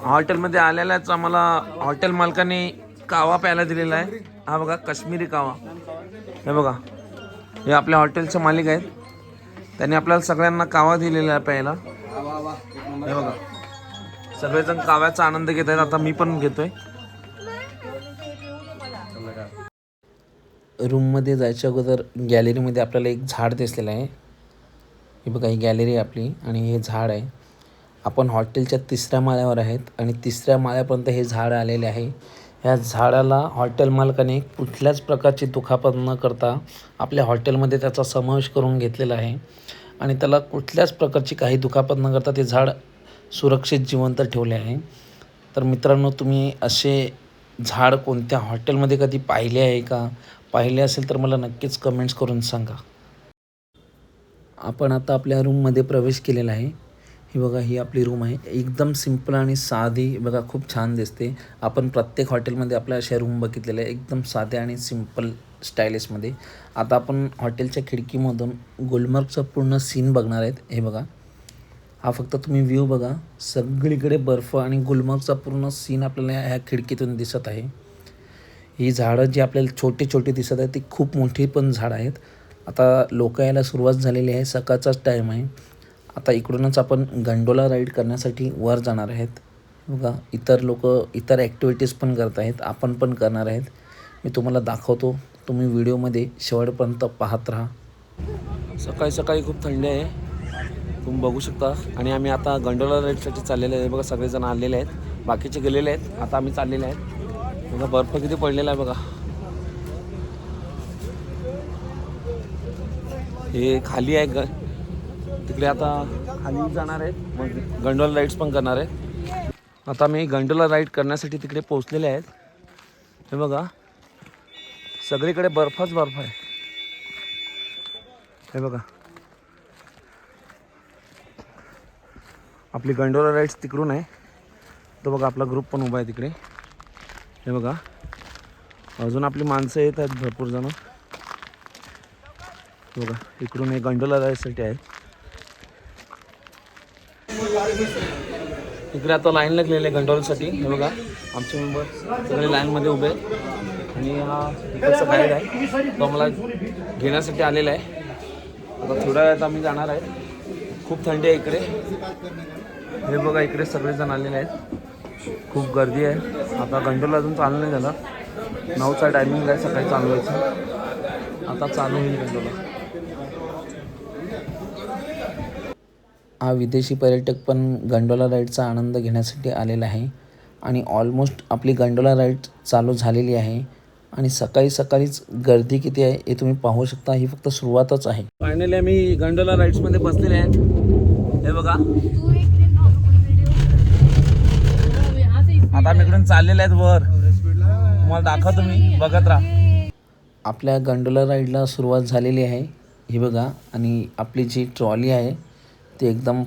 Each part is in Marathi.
हॉटेलमध्ये आलेल्याच आम्हाला हॉटेल मालकाने कावा प्यायला दिलेला आहे. हा बघा काश्मीरी कावा. हे बघा, हे आपल्या हॉटेलचे मालिक आहेत. त्यांनी आपल्याला सगळ्यांना कावा दिलेला आहे प्यायला. हे बघा, सगळेजण काव्याचा आनंद घेत आहेत. आता मी पण घेतोय. रूममध्ये जायच्या अगोदर गॅलरीमध्ये आपल्याला एक झाड दिसलेलं आहे. हे बघा, ही गॅलरी आहे आपली आणि हे झाड आहे. आपण हॉटेलच्या 3ऱ्या माळ्यावर आहेत आणि 3ऱ्या माळ्यापर्यंत हे झाड आलेले आहे. ह्या झाडाला हॉटेल मालकाने कुठल्याच प्रकारची दुखापत न करता आपल्या हॉटेलमध्ये त्याचा समावेश करून घेतलेला आहे आणि त्याला कुठल्याच प्रकारची काही दुखापत न करता ते झाड सुरक्षित जिवंत ठेवले आहे. तर मित्रांनो, तुम्ही असे झाड कोणत्या हॉटेलमध्ये कधी पाहिले आहे का? पाहिले असेल तर मला नक्कीच कमेंट्स करून सांगा. आपण आता आपल्या रूममध्ये प्रवेश केलेला आहे. ही बघा, ही आपली रूम आहे. एकदम सिंपल आणि साधी बघा, खूप छान दिसते. आपण प्रत्येक हॉटेलमध्ये आपल्या अशा रूम बघितलेल्या आहे, एकदम साध्या आणि सिंपल स्टायलिशमध्ये. आता आपण हॉटेलच्या खिडकीमधून गुलमर्गचा पूर्ण सीन बघणार आहेत. हे बघा, हा फक्त तुम्ही व्ह्यू बघा, सगळीकडे बर्फ आणि गुलमर्गचा पूर्ण सीन आपल्याला ह्या खिडकीतून दिसत आहे. ही झाडं जी आपल्याला छोटी छोटी दिसत आहेत ती खूप मोठी पण झाडं आहेत. आता लोक यायला सुरुवात झालेली आहे. सकाळचाच टाईम आहे. आता इकडूनच आपण गंडोला राईड करण्यासाठी वर जाणार आहेत. बघा, इतर लोक इतर ॲक्टिव्हिटीज पण करत आहेत. आपण पण करणार आहेत. मी तुम्हाला दाखवतो. तुम्ही व्हिडिओमध्ये शेवटपर्यंत पाहत राहा. सकाळी सकाळी खूप थंडी आहे, तुम्ही बघू शकता. आणि आम्ही आता गंडोला राईडसाठी चाललेले आहे. बघा, सगळेजण आलेले आहेत, बाकीचे गेलेले आहेत. आता आम्ही चाललेले आहेत. बघा, बर्फ किती पडलेला आहे बघा. हे खाली आहे तिकडे. आता खाली जाणार आहेत, मग गंडोला राईड्स पण करणार आहेत. आता मी गंडोला राईड करण्यासाठी तिकडे पोहोचलेले आहेत. हे बघा, सगळीकडे बर्फच बर्फ आहे. हे बघा, आपली गंडोला राईड्स तिकडून आहे. तो बघा, आपला ग्रुप पण उभा आहे तिकडे. हे बघा, अजून आपली माणसं येत आहेत भरपूर जण. बघा, इकडून हे गंडोला राईडसाठी आहे. इकडे आता लाईन लागलेली आहे गंडोलासाठी. हे बघा, आमचे मेंबर सगळे लाईनमध्ये उभे आहेत आणि हा इकडचा गाईड आहे, तो आम्हाला घेण्यासाठी आलेला आहे. आता थोड्या वेळात आम्ही जाणार आहे. खूप थंडी आहे इकडे. हे बघा, इकडे सगळेजण आलेले आहेत. खूप गर्दी आहे. आता गंडोला अजून चालू नाही झाला. 9चा टायमिंग आहे सकाळी चालू व्हायचं. आता चालू होईल गंडोला. हा विदेशी पर्यटक पण गंडोला राईडचा आनंद घेण्यासाठी आलेला आहे आणि ऑलमोस्ट आपली गंडोला राईड चालू झालेली आहे. आणि सकाळी सकाळीच गर्दी किती आहे हे तुम्ही पाहू शकता. ही फक्त सुरुवातच आहे. फायनली आम्ही गंडोला राईड्समध्ये बसलेले आहेत. हे बघा, आता आम्ही इकडून चाललेले आहेत वर. तुम्हाला दाखवतो, मी बघत राहा. आपल्या गंडोला राईडला सुरुवात झालेली आहे. हे बघा, आणि आपली जी ट्रॉली आहे ती एकदम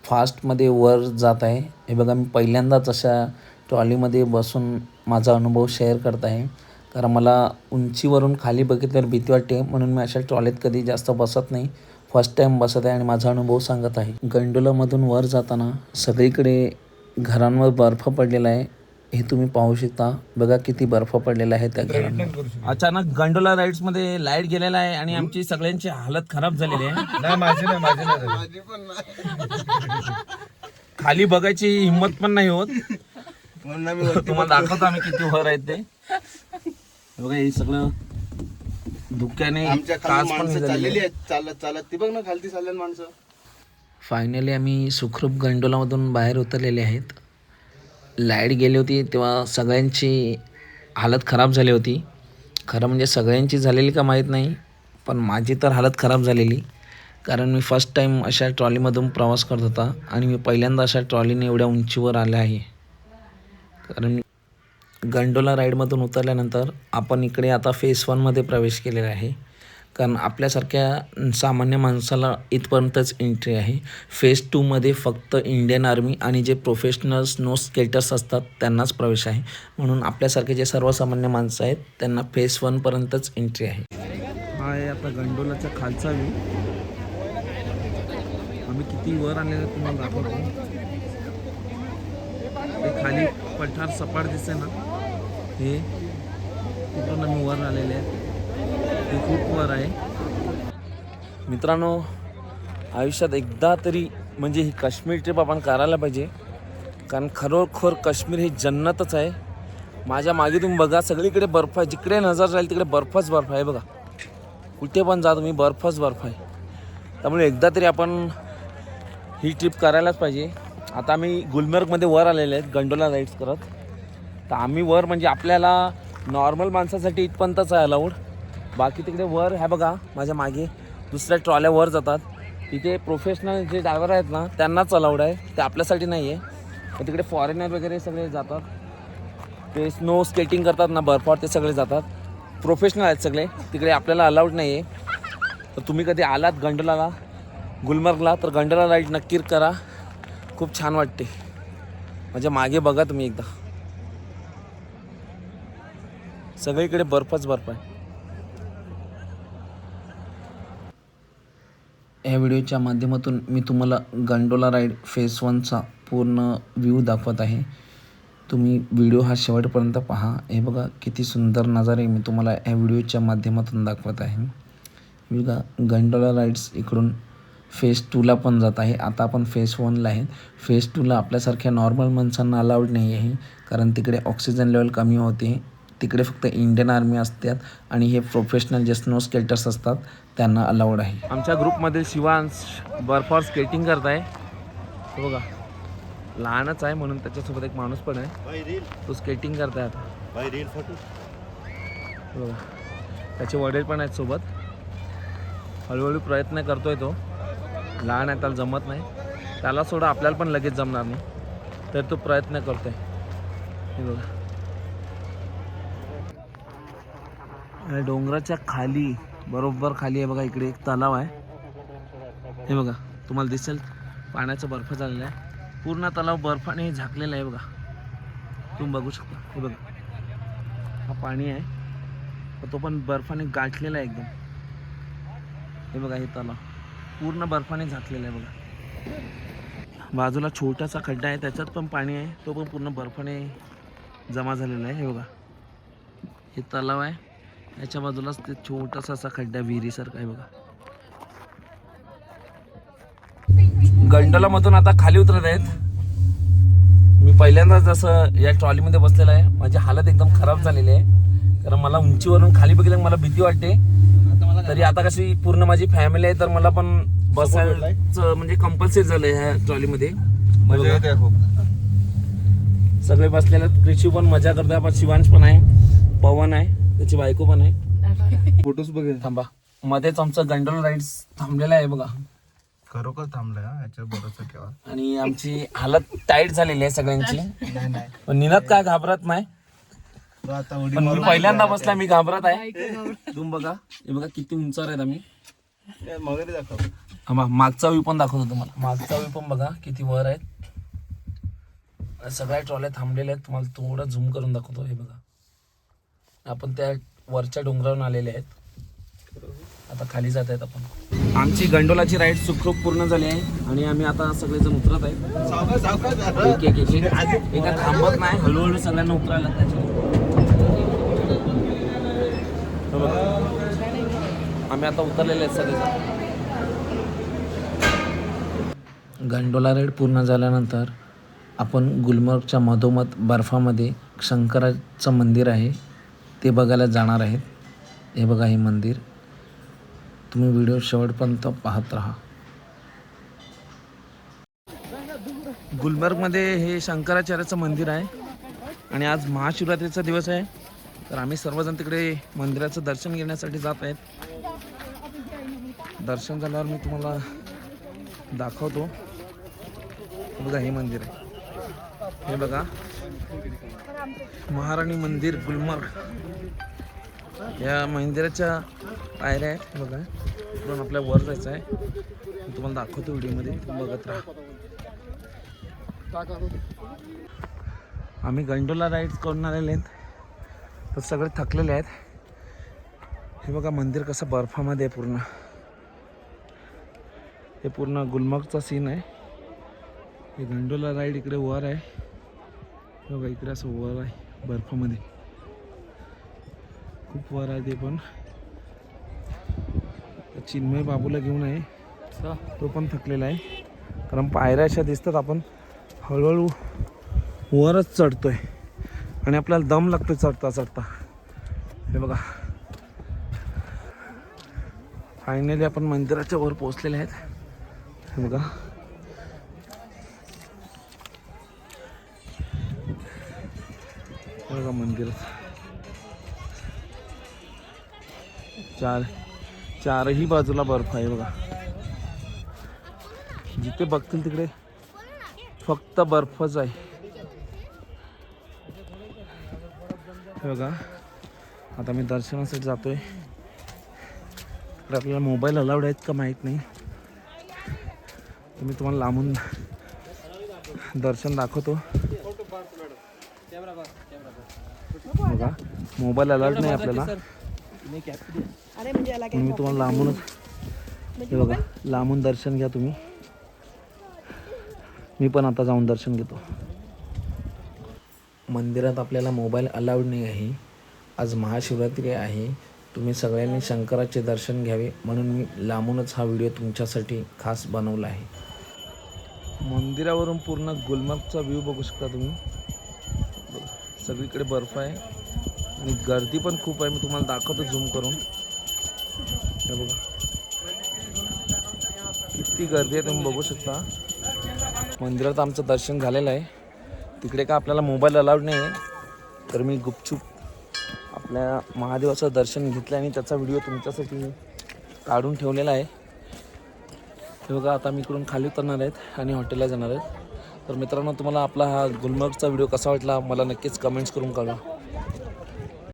फास्टमध्ये वर जात आहे. हे बघा, मी पहिल्यांदाच अशा ट्रॉलीमध्ये बसून माझा अनुभव शेअर करत आहे. कारण मला उंचीवरून खाली बघितल्यावर भीती वाटते, म्हणून मी अशा ट्रॉलीत कधी जास्त बसत नाही. फर्स्ट टाईम बसत आहे आणि माझा अनुभव सांगत आहे. गंडोलामधून वर जाताना सगळीकडे घरांवर बर्फ पडलेला आहे. हे तुम्ही पाहू शकता. बघा, किती बर्फ पडलेला आहे त्या घरांवर. अचानक गंडोला राईड्स मध्ये लाईट गेलेला आहे आणि आमची सगळ्यांची हालत खराब झालेली आहे. नाही, माझी नाही. खाली बघायची हिंमत पण नाही होत. तुम्हाला दाखवतो आम्ही किती वर आहेत ते. बघा, हे सगळं धुक्याने काच पण झालेली आहे. चालत चालत ती बघ ना, खालती चालल्यान माणसं. फायनली आम्ही सुखरूप गंडोलामधून बाहेर उतरलेले आहेत. लाईट गेली होती तेव्हा सगळ्यांची हालत खराब झाली होती. खरं म्हणजे सगळ्यांची झालेली का माहीत नाही, पण माझी तर हालत खराब झालेली. कारण मी फर्स्ट टाईम अशा ट्रॉलीमधून प्रवास करत होता आणि मी पहिल्यांदा अशा ट्रॉलीने एवढ्या उंचीवर आले आहे. कारण गंडोला राईडमधून उतरल्यानंतर आपण इकडे आता फेज 1मध्ये प्रवेश केलेला आहे. कारण आपल्यासारख्या सामान्य माणसाला इथपर्यंतच एंट्री आहे. फेज 2मध्ये फक्त इंडियन आर्मी आणि जे प्रोफेशनल स्नो स्केटर्स असतात त्यांनाच प्रवेश आहे. म्हणून आपल्यासारखे जे सर्वसामान्य माणसं आहेत त्यांना फेज 1पर्यंतच एंट्री आहे. हा आहे आता गंडोलाचा खालचा व्ह्यू. आम्ही किती वर आलेलो तुम्हाला दाखवतो. पठार सपाट दिसते ना, हे तिकडून आम्ही वर आलेले आहे. हे खूप वर आहे. मित्रांनो, आयुष्यात एकदा तरी म्हणजे ही काश्मीर ट्रिप आपण करायला पाहिजे, कारण खरोखर काश्मीर ही जन्नतच आहे. माझ्या मागे तुम्ही बघा, सगळीकडे बर्फ आहे. जिकडे नजर राहील तिकडे बर्फच बर्फ आहे. बघा, कुठे पण जा तुम्ही, बर्फच बर्फ आहे. त्यामुळे एकदा तरी आपण ही ट्रिप करायलाच पाहिजे. आता आम्ही गुलमर्गमध्ये वर आलेले आहेत गंडोला राईड्स करत. तर आम्ही वर म्हणजे आपल्याला नॉर्मल माणसासाठी इथपर्यंतच आहे अलाउड. बाकी तिकडे वर ह्या बघा माझ्या मागे दुसऱ्या ट्रॉल्या वर जातात. तिथे प्रोफेशनल जे ड्रायव्हर आहेत ना त्यांनाच अलाउड आहे, ते आपल्यासाठी नाही आहे. तर तिकडे फॉरेनर वगैरे सगळे जातात. ते स्नो स्केटिंग करतात ना बर्फावर, ते सगळे जातात. प्रोफेशनल आहेत सगळे. तिकडे आपल्याला अलाउड नाही आहे. तर तुम्ही कधी आलात गंडोलाला, गुलमर्गला, तर गंडोला राईड नक्की करा. खूप छान वाटते. माझ्या मागे बघा तुम्ही एकदा, सगळीकडे बर्फच बर्फ आहे. या व्हिडिओच्या माध्यमातून मी तुम्हाला गंडोला राईड फेज 1चा पूर्ण व्ह्यू दाखवत आहे. तुम्ही व्हिडिओ हा शेवटपर्यंत पहा. हे बघा किती सुंदर नजारे मी तुम्हाला या व्हिडिओच्या माध्यमातून दाखवत आहे. बघा, गंडोला राईड्स इकडून फेज 2ला पण जात आहे. आता आपण फेज 1ला आहे. फेज 2ला आपल्यासारख्या नॉर्मल माणसांना अलाउड नाही आहे, कारण तिकडे ऑक्सिजन लेवल कमी होते. तिकडे फक्त इंडियन आर्मी असतात आणि हे प्रोफेशनल जे स्नो स्केटर्स असतात त्यांना अलाउड आहे. आमच्या ग्रुपमधील शिवांश बर्फावर स्केटिंग करत आहे. तो बघा लहानच आहे म्हणून त्याच्यासोबत एक माणूस पण आहे, तो स्केटिंग करत आहे आता. बघा त्याचे वडील पण आहेत सोबत. हळूहळू प्रयत्न करतोय तो. लहान आहे, त्याला जमत नाही. त्याला सोडा आपल्याला पण लगेच जमणार नाही, तर तो प्रयत्न करतोय. हे बघा, डोंगराच्या खाली, बरोबर खाली आहे बघा, इकडे एक तलाव आहे. हे बघा तुम्हाला दिसेल, पाण्याचा बर्फ झालेला आहे. पूर्ण तलाव बर्फाने झाकलेला आहे बघा, तुम्ही बघू शकता. हे बघा, हा पाणी आहे, तो पण बर्फाने गाठलेला आहे एकदम. हे बघा, हे तलाव पूर्ण बर्फाने झाकलेला आहे बघा. बाजूला छोटासा खड्डा आहे, त्याच्यात पण पाणी आहे, तो पण पूर्ण बर्फाने जमा झालेला आहे. हे बघा, हे तलाव आहे, याच्या बाजूलाच ते छोटासा असा खड्डा विहिरीसारखा आहे बघा. गंडोलामधून आता खाली उतरत आहेत. मी पहिल्यांदाच जसं या ट्रॉलीमध्ये बसलेला आहे. माझी हालत एकदम खराब झालेली आहे, कारण मला उंचीवरून खाली बघितलं मला भीती वाटते. तरी आता कशी पूर्ण माझी फॅमिली आहे, तर मला पण बसायचं म्हणजे कंपल्सरी झालं ह्या ट्रॉलीमध्ये. सगळे बसलेले. कृषी पण मजा करतोय, पण शिवांश पण आहे, पवन आहे, त्याची बायको पण आहे. फोटोज बघेल. थांबा, मध्येच आमचं गंडोला राईड्स थांबलेला आहे बघा. खरोखर थांबलाय याच्यावर भरोसा ठेवा. आणि आमची हालत टाईट झालेली आहे सगळ्यांची. पण निनाद काय घाबरत नाही, पण मी पहिल्यांदा बसला, मी घाबरत आहे. तुम्ही बघा, हे बघा किती उंचावर आहेत आम्ही. मगर दाखव. हा, मागचा व्ह्यू पण दाखवतो तुम्हाला. मागचा व्ह्यू पण बघा किती वर आहेत. सगळ्या ट्रॉल्या थांबलेल्या आहेत. तुम्हाला थोडं झूम करून दाखवतो. हे बघा, आपण त्या वरच्या डोंगरावरून आलेले आहेत. आता खाली जात आहेत आपण. आमची गंडोलाची राईड सुखरूप पूर्ण झाली आहे आणि आम्ही आता सगळेजण उतरत आहेत. एका थांबत नाही, हळूहळू सगळ्यांना उतरायला त्याच्या. आम्ही आता उतरलेले आहेत सगळेजण. गंडोला राईड पूर्ण झाल्यानंतर आपण गुलमर्गच्या मधोमध बर्फामध्ये शंकराचं मंदिर आहे ते बघायला जाणार आहेत. हे बघा, हे मंदिर. तुम्ही व्हिडिओ शेवटपर्यंत पाहत राहा. गुलमर्गमध्ये हे शंकराचार्याचं मंदिर आहे आणि आज महाशिवरात्रीचा दिवस आहे, तर आम्ही सर्वजण तिकडे मंदिराचं दर्शन घेण्यासाठी जात आहेत. दर्शन झाल्यावर मी तुम्हाला दाखवतो. बघा, हे मंदिर आहे. हे बघा, महाराणी मंदिर गुलमर्ग. या मंदिराच्या पायऱ्या आहेत बघा. पण आपल्या वर जायचं आहे, मी तुम्हाला दाखवतो व्हिडिओमध्ये, बघत राहा. आम्ही गंडोला राईड्स करून आलेले आहेत, तर सगळे थकलेले आहेत. हे बघा मंदिर कसं बर्फामध्ये आहे पूर्ण. हे पूर्ण गुलमर्गचा सीन आहे. हे गंडोला राईड इकडे वर आहे. बघा इकडे असं वर आहे बर्फामध्ये, खूप वर आहे ते पण. चिन्मय बाबूला घेऊन आहे, तो पण थकलेला आहे. कारण पायऱ्या अशा दिसतात, आपण हळूहळू वरच चढतोय आणि आपल्याला दम लागतोय चढता चढता. हे बघा फायनली आपण मंदिराच्या वर पोहोचलेले आहेत. हे बघा बघा मंदिर, चारही बाजूला बर्फ आहे बघा. जिथे बघतील तिकडे फक्त बर्फच आहे. हे बघा आता मी दर्शनासाठी जातोय. तर आपल्याला मोबाईल अलाउड आहेत का माहीत नाही, तर मी तुम्हाला लांबून दर्शन दाखवतो. बघा मोबाईल अलाउड नाही आपल्याला, मी तुम्हाला लांबूनच, हे बघा लांबून दर्शन घ्या तुम्ही. मी पण आता जाऊन दर्शन घेतो. मंदिरात आपल्याला मोबाईल अलाउड नाही आहे. आज महाशिवरात्री आहे, तुम्ही सगळ्यांनी शंकराचे दर्शन घ्यावे म्हणून मी लांबूनच हा व्हिडिओ तुमच्यासाठी खास बनवला आहे. मंदिरावरून पूर्ण गुलमर्गचा व्ह्यू बघू शकता तुम्ही. सगळीकडे बर्फ आहे आणि गर्दी पण खूप आहे. मी तुम्हाला दाखवतो झूम करून. हे बघा किती गर्दी आहे तुम्ही बघू शकता. मंदिरात आमचं दर्शन झालेलं आहे. तिकडे का आपल्याला मोबाईल अलाउड नाही आहे, तर मी गुपचूप आपल्या महादेवाचं दर्शन घेतलं आणि त्याचा व्हिडिओ तुमच्यासाठी काढून ठेवलेला आहे. हे बघा आता मी इकडून खाली उतरणार आहेत आणि हॉटेलला जाणार आहेत. तर मित्रांनो, तुम्हाला आपला हा गुलमर्गचा व्हिडिओ कसा वाटला मला नक्कीच कमेंट्स करून कळवा.